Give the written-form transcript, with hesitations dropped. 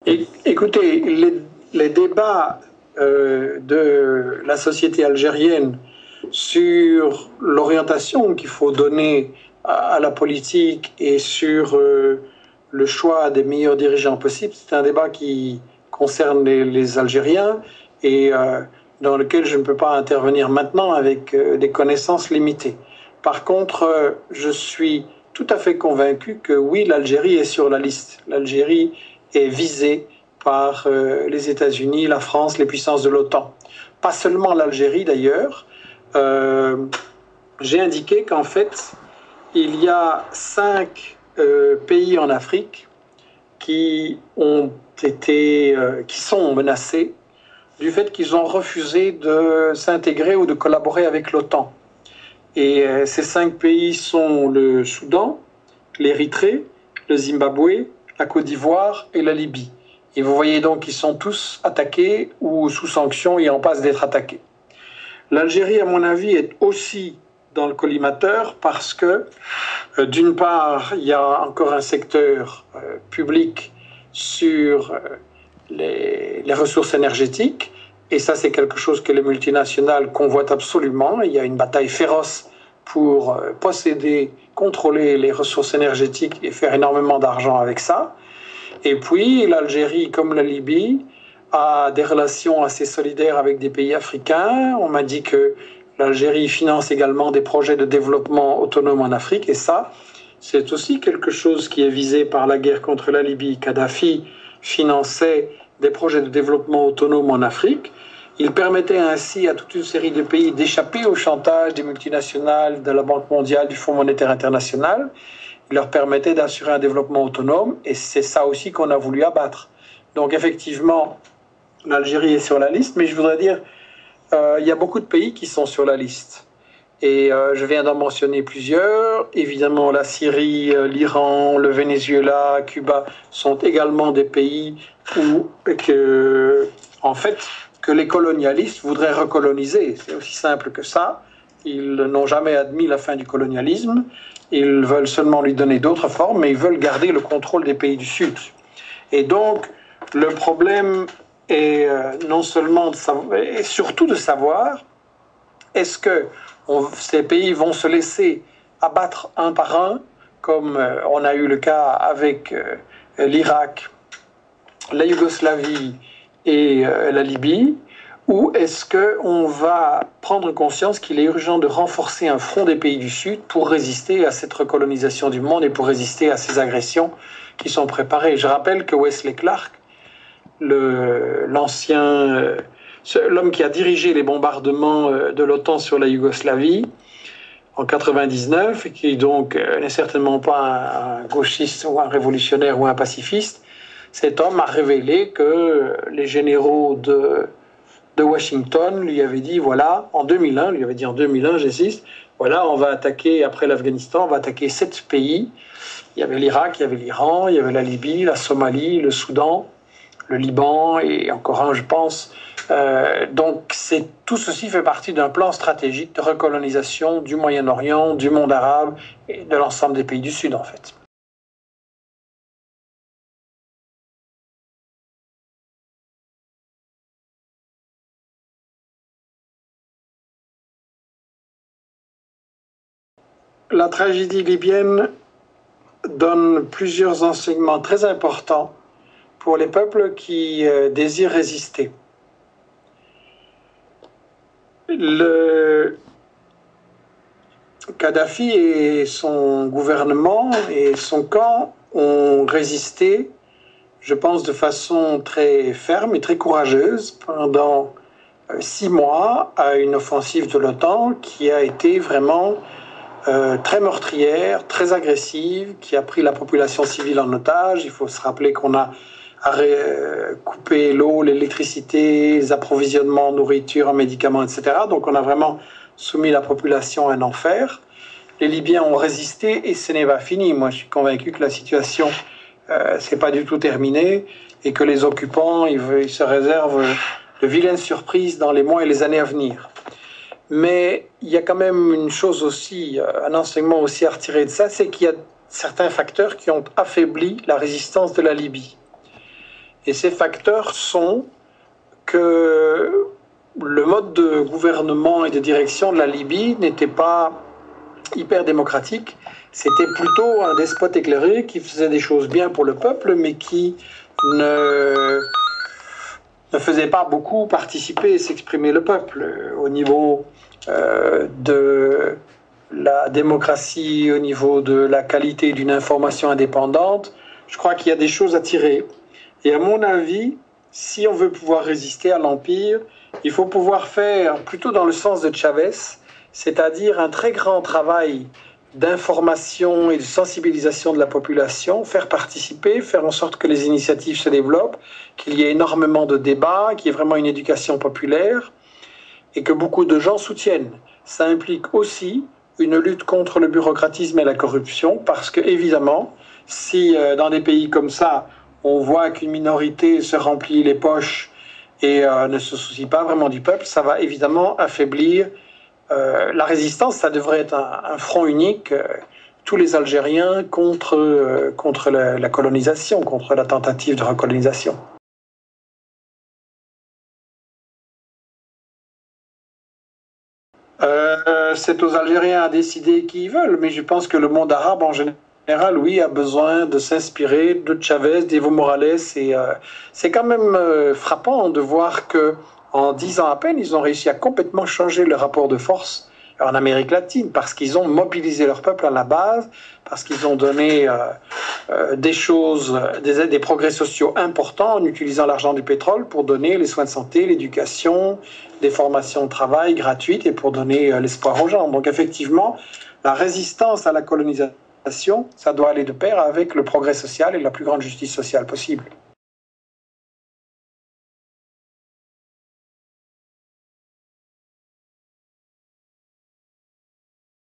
Écoutez, les débats de la société algérienne sur l'orientation qu'il faut donner à la politique et sur le choix des meilleurs dirigeants possibles, c'est un débat qui concerne les Algériens et dans lequel je ne peux pas intervenir maintenant avec des connaissances limitées. Par contre, je suis tout à fait convaincu que oui, l'Algérie est sur la liste. L'Algérie est visée par les États-Unis, la France, les puissances de l'OTAN. Pas seulement l'Algérie d'ailleurs. J'ai indiqué qu'en fait, il y a 5 pays en Afrique qui sont menacés du fait qu'ils ont refusé de s'intégrer ou de collaborer avec l'OTAN. Et ces 5 pays sont le Soudan, l'Érythrée, le Zimbabwe, la Côte d'Ivoire et la Libye. Et vous voyez donc qu'ils sont tous attaqués ou sous sanction et en passe d'être attaqués. L'Algérie, à mon avis, est aussi dans le collimateur parce que, d'une part, il y a encore un secteur public sur les ressources énergétiques, et ça, c'est quelque chose que les multinationales convoitent absolument. Il y a une bataille féroce pour posséder, contrôler les ressources énergétiques et faire énormément d'argent avec ça. Et puis, l'Algérie, comme la Libye, a des relations assez solidaires avec des pays africains. On m'a dit que l'Algérie finance également des projets de développement autonome en Afrique. Et ça, c'est aussi quelque chose qui est visé par la guerre contre la Libye. Kadhafi finançait des projets de développement autonome en Afrique. Il permettait ainsi à toute une série de pays d'échapper au chantage des multinationales, de la Banque mondiale, du Fonds monétaire international. Il leur permettait d'assurer un développement autonome, et c'est ça aussi qu'on a voulu abattre. Donc effectivement, l'Algérie est sur la liste, mais je voudrais dire, il y a beaucoup de pays qui sont sur la liste. Et je viens d'en mentionner plusieurs. Évidemment, la Syrie, l'Iran, le Venezuela, Cuba sont également des pays où, en fait, que les colonialistes voudraient recoloniser. C'est aussi simple que ça. Ils n'ont jamais admis la fin du colonialisme. Ils veulent seulement lui donner d'autres formes, mais ils veulent garder le contrôle des pays du Sud. Et donc, le problème est non seulement de savoir, et surtout de savoir, est-ce que ces pays vont se laisser abattre un par un, comme on a eu le cas avec l'Irak, la Yougoslavie et la Libye, ou est-ce qu'on va prendre conscience qu'il est urgent de renforcer un front des pays du Sud pour résister à cette recolonisation du monde et pour résister à ces agressions qui sont préparées? Je rappelle que Wesley Clark, l'homme qui a dirigé les bombardements de l'OTAN sur la Yougoslavie en 99, et qui donc n'est certainement pas un gauchiste ou un révolutionnaire ou un pacifiste, cet homme a révélé que les généraux de Washington lui avaient dit, voilà, en 2001, lui avait dit en 2001, j'insiste, voilà, on va attaquer, après l'Afghanistan, on va attaquer 7 pays. Il y avait l'Irak, il y avait l'Iran, il y avait la Libye, la Somalie, le Soudan, le Liban et encore un, je pense. Donc, tout ceci fait partie d'un plan stratégique de recolonisation du Moyen-Orient, du monde arabe et de l'ensemble des pays du Sud, en fait. La tragédie libyenne donne plusieurs enseignements très importants pour les peuples qui désirent résister. Le Kadhafi et son gouvernement et son camp ont résisté, je pense, de façon très ferme et très courageuse pendant 6 mois à une offensive de l'OTAN qui a été vraiment très meurtrière, très agressive, qui a pris la population civile en otage. Il faut se rappeler qu'on a coupé l'eau, l'électricité, les approvisionnements en nourriture, en médicaments, etc. Donc on a vraiment soumis la population à un enfer. Les Libyens ont résisté et ce n'est pas fini. Moi, je suis convaincu que la situation c'est pas du tout terminé et que les occupants ils se réservent de vilaines surprises dans les mois et les années à venir. Mais il y a quand même une chose aussi, un enseignement aussi à retirer de ça, c'est qu'il y a certains facteurs qui ont affaibli la résistance de la Libye. Et ces facteurs sont que le mode de gouvernement et de direction de la Libye n'était pas hyper démocratique. C'était plutôt un despote éclairé qui faisait des choses bien pour le peuple, mais qui ne, ne faisait pas beaucoup participer et s'exprimer le peuple au niveau de la démocratie, au niveau de la qualité d'une information indépendante. Je crois qu'il y a des choses à tirer. Et à mon avis, si on veut pouvoir résister à l'Empire, il faut pouvoir faire plutôt dans le sens de Chavez, c'est-à-dire un très grand travail d'information et de sensibilisation de la population, faire participer, faire en sorte que les initiatives se développent, qu'il y ait énormément de débats, qu'il y ait vraiment une éducation populaire et que beaucoup de gens soutiennent. Ça implique aussi une lutte contre le bureaucratisme et la corruption parce que, évidemment, si dans des pays comme ça, on voit qu'une minorité se remplit les poches et ne se soucie pas vraiment du peuple, ça va évidemment affaiblir la résistance. Ça devrait être un front unique, tous les Algériens contre la colonisation, contre la tentative de recolonisation. C'est aux Algériens à décider qui ils veulent, mais je pense que le monde arabe en général, oui, a besoin de s'inspirer de Chavez, d'Evo Morales, et c'est quand même frappant de voir que en 10 ans à peine, ils ont réussi à complètement changer le rapport de force en Amérique latine, parce qu'ils ont mobilisé leur peuple à la base, parce qu'ils ont donné des choses, des progrès sociaux importants en utilisant l'argent du pétrole pour donner les soins de santé, l'éducation, des formations de travail gratuites et pour donner l'espoir aux gens. Donc effectivement, la résistance à la colonisation, ça doit aller de pair avec le progrès social et la plus grande justice sociale possible.